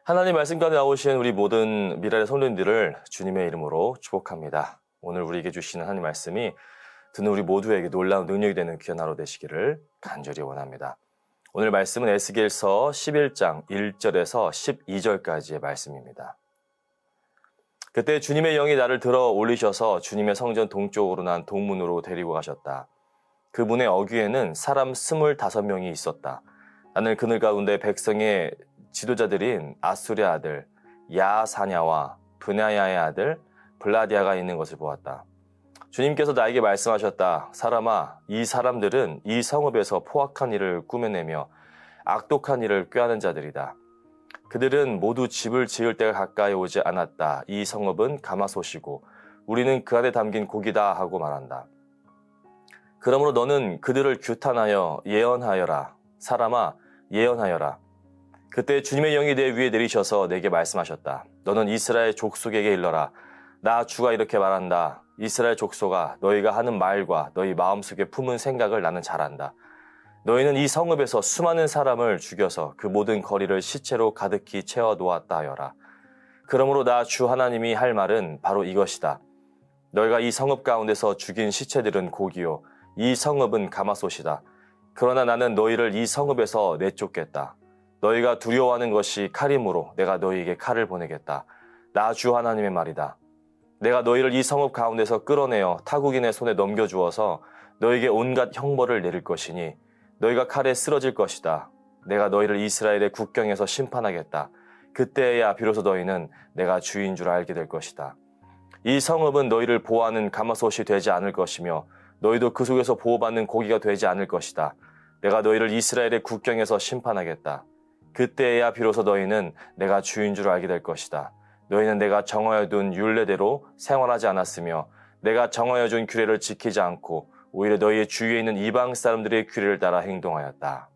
하나님 말씀 가운데 나오신 우리 모든 미랄의 성도님들을 주님의 이름으로 축복합니다. 오늘 우리에게 주시는 하나님 말씀이 듣는 우리 모두에게 놀라운 능력이 되는 귀한 하루 되시기를 간절히 원합니다. 오늘 말씀은 에스겔서 11장 1절에서 12절까지의 말씀입니다. 그때 주님의 영이 나를 들어 올리셔서 주님의 성전 동쪽으로 난 동문으로 데리고 가셨다. 그 문의 어귀에는 사람 25명이 있었다. 나는 그늘 가운데 백성의 지도자들인 아수랴 아들 야사냐와 브나야의 아들 블라디아가 있는 것을 보았다. 주님께서 나에게 말씀하셨다. 사람아, 이 사람들은 이 성읍에서 포악한 일을 꾸며내며 악독한 일을 꾀하는 자들이다. 그들은 모두 집을 지을 때가 가까이 오지 않았다. 이 성읍은 가마솥이고 우리는 그 안에 담긴 고기다 하고 말한다. 그러므로 너는 그들을 규탄하여 예언하여라. 사람아, 예언하여라. 그때 주님의 영이 내 위에 내리셔서 내게 말씀하셨다. 너는 이스라엘 족속에게 일러라. 나 주가 이렇게 말한다. 이스라엘 족속아, 너희가 하는 말과 너희 마음속에 품은 생각을 나는 잘 안다. 너희는 이 성읍에서 수많은 사람을 죽여서 그 모든 거리를 시체로 가득히 채워 놓았다 하여라. 그러므로 나 주 하나님이 할 말은 바로 이것이다. 너희가 이 성읍 가운데서 죽인 시체들은 고기요, 이 성읍은 가마솥이다. 그러나 나는 너희를 이 성읍에서 내쫓겠다. 너희가 두려워하는 것이 칼이므로 내가 너희에게 칼을 보내겠다. 나 주 하나님의 말이다. 내가 너희를 이 성읍 가운데서 끌어내어 타국인의 손에 넘겨주어서 너희에게 온갖 형벌을 내릴 것이니 너희가 칼에 쓰러질 것이다. 내가 너희를 이스라엘의 국경에서 심판하겠다. 그때야 비로소 너희는 내가 주인 줄 알게 될 것이다. 이 성읍은 너희를 보호하는 가마솥이 되지 않을 것이며 너희도 그 속에서 보호받는 고기가 되지 않을 것이다. 내가 너희를 이스라엘의 국경에서 심판하겠다. 그때야 비로소 너희는 내가 주인 줄 알게 될 것이다. 너희는 내가 정하여 둔 율례대로 생활하지 않았으며 내가 정하여 준 규례를 지키지 않고 오히려 너희의 주위에 있는 이방 사람들의 규례를 따라 행동하였다.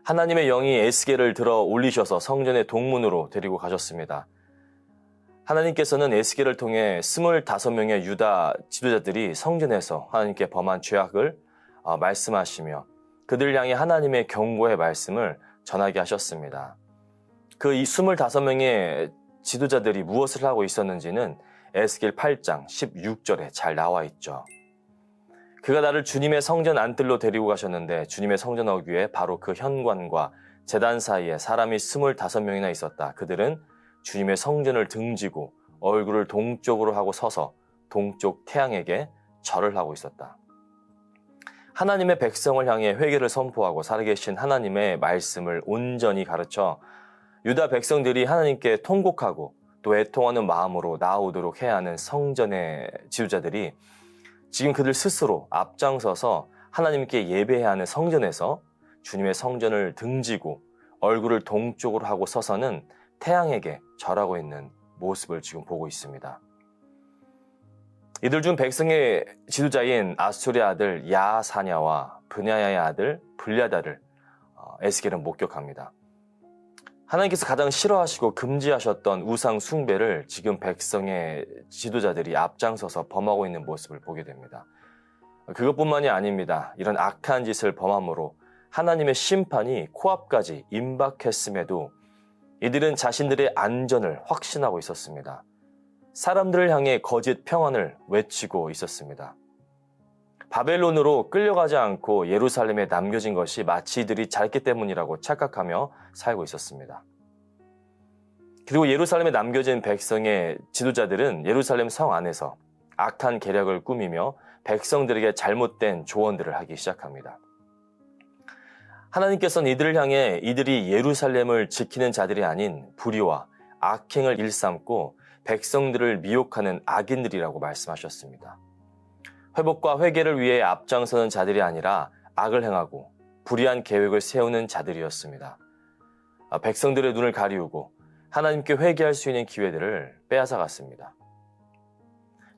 하나님의 영이 에스겔을 들어 올리셔서 성전의 동문으로 데리고 가셨습니다. 하나님께서는 에스겔을 통해 25명의 유다 지도자들이 성전에서 하나님께 범한 죄악을 말씀하시며 그들 향해 하나님의 경고의 말씀을 전하게 하셨습니다. 그 이 25명의 지도자들이 무엇을 하고 있었는지는 에스겔 8장 16절에 잘 나와 있죠. 그가 나를 주님의 성전 안뜰로 데리고 가셨는데 주님의 성전 어귀에 바로 그 현관과 제단 사이에 사람이 25명이나 있었다. 그들은 주님의 성전을 등지고 얼굴을 동쪽으로 하고 서서 동쪽 태양에게 절을 하고 있었다. 하나님의 백성을 향해 회개를 선포하고 살아계신 하나님의 말씀을 온전히 가르쳐 유다 백성들이 하나님께 통곡하고 또 애통하는 마음으로 나아오도록 해야 하는 성전의 지도자들이 지금 그들 스스로 앞장서서 하나님께 예배해야 하는 성전에서 주님의 성전을 등지고 얼굴을 동쪽으로 하고 서서는 태양에게 절하고 있는 모습을 지금 보고 있습니다. 이들 중 백성의 지도자인 아수랴 아들 야사냐와 브냐야의 아들 블랴다를 에스겔은 목격합니다. 하나님께서 가장 싫어하시고 금지하셨던 우상 숭배를 지금 백성의 지도자들이 앞장서서 범하고 있는 모습을 보게 됩니다. 그것뿐만이 아닙니다. 이런 악한 짓을 범함으로 하나님의 심판이 코앞까지 임박했음에도 이들은 자신들의 안전을 확신하고 있었습니다. 사람들을 향해 거짓 평안을 외치고 있었습니다. 바벨론으로 끌려가지 않고 예루살렘에 남겨진 것이 마치 이들이 잘했기 때문이라고 착각하며 살고 있었습니다. 그리고 예루살렘에 남겨진 백성의 지도자들은 예루살렘 성 안에서 악한 계략을 꾸미며 백성들에게 잘못된 조언들을 하기 시작합니다. 하나님께서는 이들을 향해 이들이 예루살렘을 지키는 자들이 아닌 불의와 악행을 일삼고 백성들을 미혹하는 악인들이라고 말씀하셨습니다. 회복과 회개를 위해 앞장서는 자들이 아니라 악을 행하고 불의한 계획을 세우는 자들이었습니다. 백성들의 눈을 가리우고 하나님께 회개할 수 있는 기회들을 빼앗아갔습니다.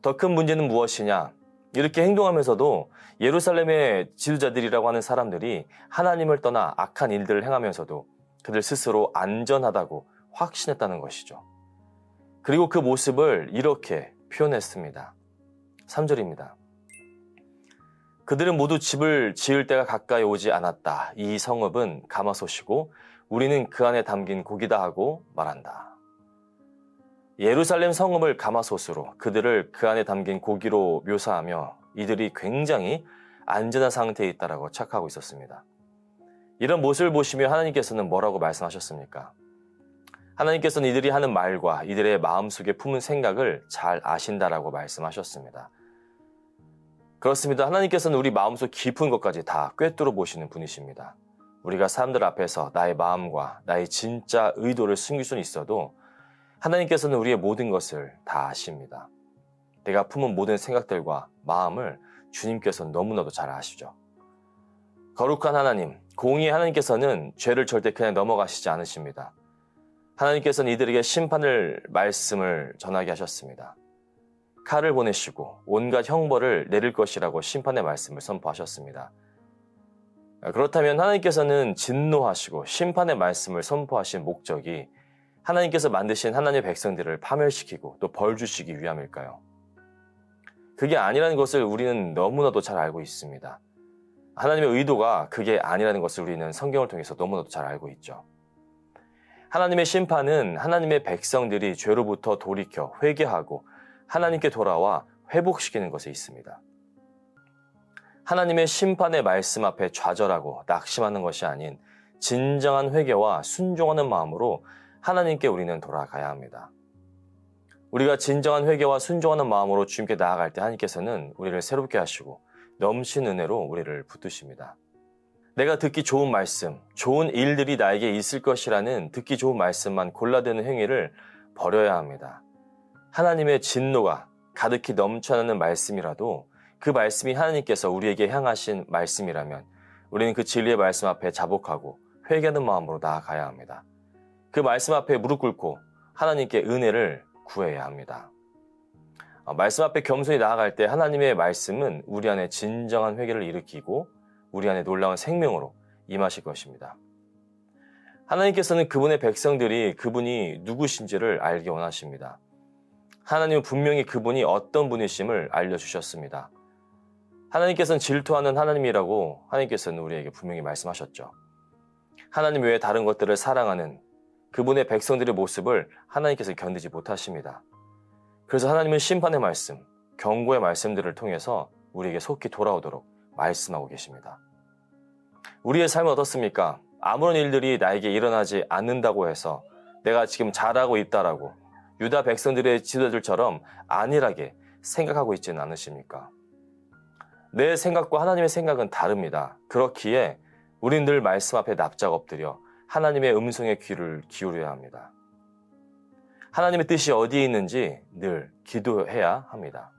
더 큰 문제는 무엇이냐? 이렇게 행동하면서도 예루살렘의 지도자들이라고 하는 사람들이 하나님을 떠나 악한 일들을 행하면서도 그들 스스로 안전하다고 확신했다는 것이죠. 그리고 그 모습을 이렇게 표현했습니다. 3절입니다. 그들은 모두 집을 지을 때가 가까이 오지 않았다. 이 성읍은 가마솥이고 우리는 그 안에 담긴 고기다 하고 말한다. 예루살렘 성읍을 가마솥으로 그들을 그 안에 담긴 고기로 묘사하며 이들이 굉장히 안전한 상태에 있다라고 착각하고 있었습니다. 이런 모습을 보시며 하나님께서는 뭐라고 말씀하셨습니까? 하나님께서는 이들이 하는 말과 이들의 마음속에 품은 생각을 잘 아신다라고 말씀하셨습니다. 그렇습니다. 하나님께서는 우리 마음속 깊은 것까지 다 꿰뚫어 보시는 분이십니다. 우리가 사람들 앞에서 나의 마음과 나의 진짜 의도를 숨길 수는 있어도 하나님께서는 우리의 모든 것을 다 아십니다. 내가 품은 모든 생각들과 마음을 주님께서는 너무나도 잘 아시죠. 거룩한 하나님, 공의의 하나님께서는 죄를 절대 그냥 넘어가시지 않으십니다. 하나님께서는 이들에게 심판을 말씀을 전하게 하셨습니다. 칼을 보내시고 온갖 형벌을 내릴 것이라고 심판의 말씀을 선포하셨습니다. 그렇다면 하나님께서는 진노하시고 심판의 말씀을 선포하신 목적이 하나님께서 만드신 하나님의 백성들을 파멸시키고 또 벌 주시기 위함일까요? 그게 아니라는 것을 우리는 너무나도 잘 알고 있습니다. 하나님의 의도가 그게 아니라는 것을 우리는 성경을 통해서 너무나도 잘 알고 있죠. 하나님의 심판은 하나님의 백성들이 죄로부터 돌이켜 회개하고 하나님께 돌아와 회복시키는 것에 있습니다. 하나님의 심판의 말씀 앞에 좌절하고 낙심하는 것이 아닌 진정한 회개와 순종하는 마음으로 하나님께 우리는 돌아가야 합니다. 우리가 진정한 회개와 순종하는 마음으로 주님께 나아갈 때 하나님께서는 우리를 새롭게 하시고 넘치는 은혜로 우리를 붙드십니다. 내가 듣기 좋은 말씀, 좋은 일들이 나에게 있을 것이라는 듣기 좋은 말씀만 골라드는 행위를 버려야 합니다. 하나님의 진노가 가득히 넘쳐나는 말씀이라도 그 말씀이 하나님께서 우리에게 향하신 말씀이라면 우리는 그 진리의 말씀 앞에 자복하고 회개하는 마음으로 나아가야 합니다. 그 말씀 앞에 무릎 꿇고 하나님께 은혜를 구해야 합니다. 말씀 앞에 겸손히 나아갈 때 하나님의 말씀은 우리 안에 진정한 회개를 일으키고 우리 안에 놀라운 생명으로 임하실 것입니다. 하나님께서는 그분의 백성들이 그분이 누구신지를 알기 원하십니다. 하나님은 분명히 그분이 어떤 분이심을 알려주셨습니다. 하나님께서는 질투하는 하나님이라고 하나님께서는 우리에게 분명히 말씀하셨죠. 하나님 외에 다른 것들을 사랑하는 그분의 백성들의 모습을 하나님께서 견디지 못하십니다. 그래서 하나님은 심판의 말씀, 경고의 말씀들을 통해서 우리에게 속히 돌아오도록 말씀하고 계십니다. 우리의 삶은 어떻습니까? 아무런 일들이 나에게 일어나지 않는다고 해서 내가 지금 잘하고 있다라고 유다 백성들의 지도자들처럼 안일하게 생각하고 있지는 않으십니까? 내 생각과 하나님의 생각은 다릅니다. 그렇기에 우리는 늘 말씀 앞에 납작 엎드려 하나님의 음성에 귀를 기울여야 합니다. 하나님의 뜻이 어디에 있는지 늘 기도해야 합니다.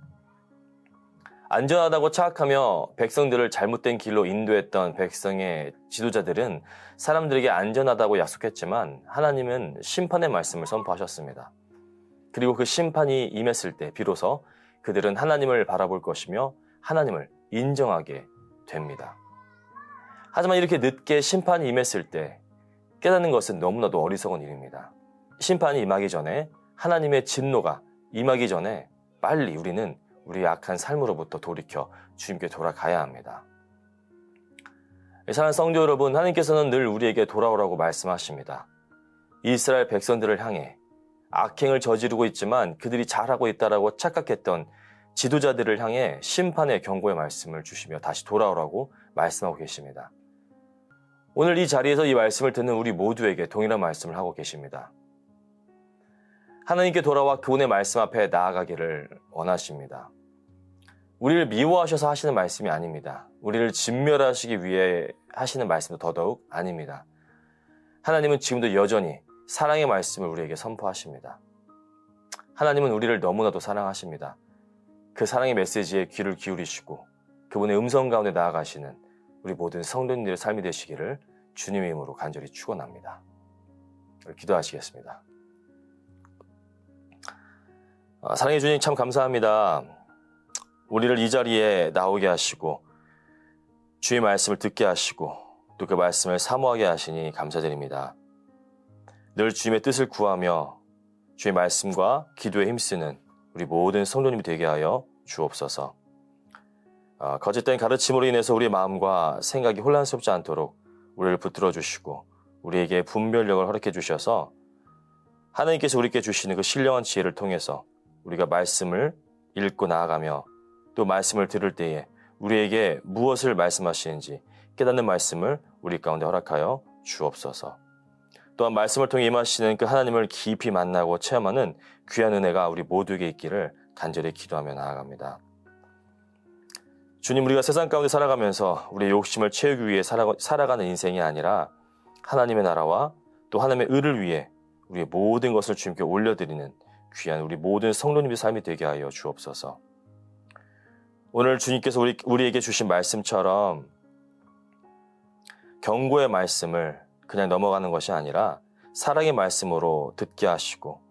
안전하다고 착각하며 백성들을 잘못된 길로 인도했던 백성의 지도자들은 사람들에게 안전하다고 약속했지만 하나님은 심판의 말씀을 선포하셨습니다. 그리고 그 심판이 임했을 때 비로소 그들은 하나님을 바라볼 것이며 하나님을 인정하게 됩니다. 하지만 이렇게 늦게 심판이 임했을 때 깨닫는 것은 너무나도 어리석은 일입니다. 심판이 임하기 전에 하나님의 진노가 임하기 전에 빨리 우리는 우리의 악한 삶으로부터 돌이켜 주님께 돌아가야 합니다. 사랑하는 성도 여러분, 하나님께서는 늘 우리에게 돌아오라고 말씀하십니다. 이스라엘 백성들을 향해 악행을 저지르고 있지만 그들이 잘하고 있다라고 착각했던 지도자들을 향해 심판의 경고의 말씀을 주시며 다시 돌아오라고 말씀하고 계십니다. 오늘 이 자리에서 이 말씀을 듣는 우리 모두에게 동일한 말씀을 하고 계십니다. 하나님께 돌아와 그분의 말씀 앞에 나아가기를 원하십니다. 우리를 미워하셔서 하시는 말씀이 아닙니다. 우리를 진멸하시기 위해 하시는 말씀도 더더욱 아닙니다. 하나님은 지금도 여전히 사랑의 말씀을 우리에게 선포하십니다. 하나님은 우리를 너무나도 사랑하십니다. 그 사랑의 메시지에 귀를 기울이시고 그분의 음성 가운데 나아가시는 우리 모든 성도님들의 삶이 되시기를 주님의 이름으로 간절히 축원합니다. 기도하시겠습니다. 사랑해 주님 참 감사합니다. 우리를 이 자리에 나오게 하시고 주의 말씀을 듣게 하시고 또 그 말씀을 사모하게 하시니 감사드립니다. 늘 주님의 뜻을 구하며 주의 말씀과 기도에 힘쓰는 우리 모든 성도님이 되게 하여 주옵소서. 거짓된 가르침으로 인해서 우리의 마음과 생각이 혼란스럽지 않도록 우리를 붙들어 주시고 우리에게 분별력을 허락해 주셔서 하나님께서 우리에게 주시는 그 신령한 지혜를 통해서 우리가 말씀을 읽고 나아가며 또 말씀을 들을 때에 우리에게 무엇을 말씀하시는지 깨닫는 말씀을 우리 가운데 허락하여 주옵소서. 또한 말씀을 통해 임하시는 그 하나님을 깊이 만나고 체험하는 귀한 은혜가 우리 모두에게 있기를 간절히 기도하며 나아갑니다. 주님, 우리가 세상 가운데 살아가면서 우리의 욕심을 채우기 위해 살아가는 인생이 아니라 하나님의 나라와 또 하나님의 의를 위해 우리의 모든 것을 주님께 올려드리는 귀한 우리 모든 성도님의 삶이 되게 하여 주옵소서. 오늘 주님께서 우리에게 주신 말씀처럼 경고의 말씀을 그냥 넘어가는 것이 아니라 사랑의 말씀으로 듣게 하시고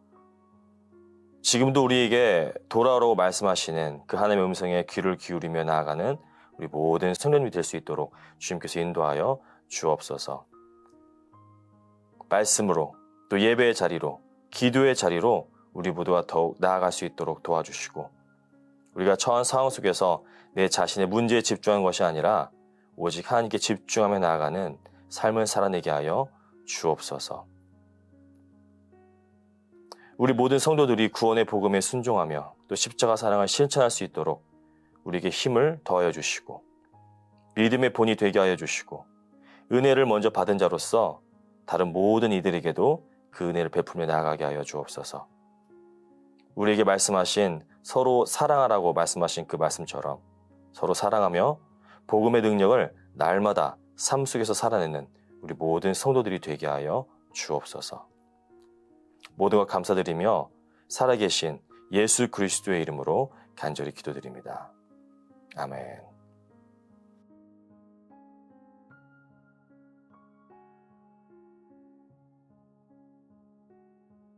지금도 우리에게 돌아오라고 말씀하시는 그 하나님의 음성에 귀를 기울이며 나아가는 우리 모든 성도님이 될 수 있도록 주님께서 인도하여 주옵소서. 말씀으로 또 예배의 자리로 기도의 자리로 우리 모두가 더욱 나아갈 수 있도록 도와주시고 우리가 처한 상황 속에서 내 자신의 문제에 집중한 것이 아니라 오직 하나님께 집중하며 나아가는 삶을 살아내게 하여 주옵소서. 우리 모든 성도들이 구원의 복음에 순종하며 또 십자가 사랑을 실천할 수 있도록 우리에게 힘을 더하여 주시고 믿음의 본이 되게 하여 주시고 은혜를 먼저 받은 자로서 다른 모든 이들에게도 그 은혜를 베풀며 나아가게 하여 주옵소서. 우리에게 말씀하신 서로 사랑하라고 말씀하신 그 말씀처럼 서로 사랑하며 복음의 능력을 날마다 삶 속에서 살아내는 우리 모든 성도들이 되게 하여 주옵소서. 모든 것 감사드리며 살아계신 예수 그리스도의 이름으로 간절히 기도드립니다. 아멘.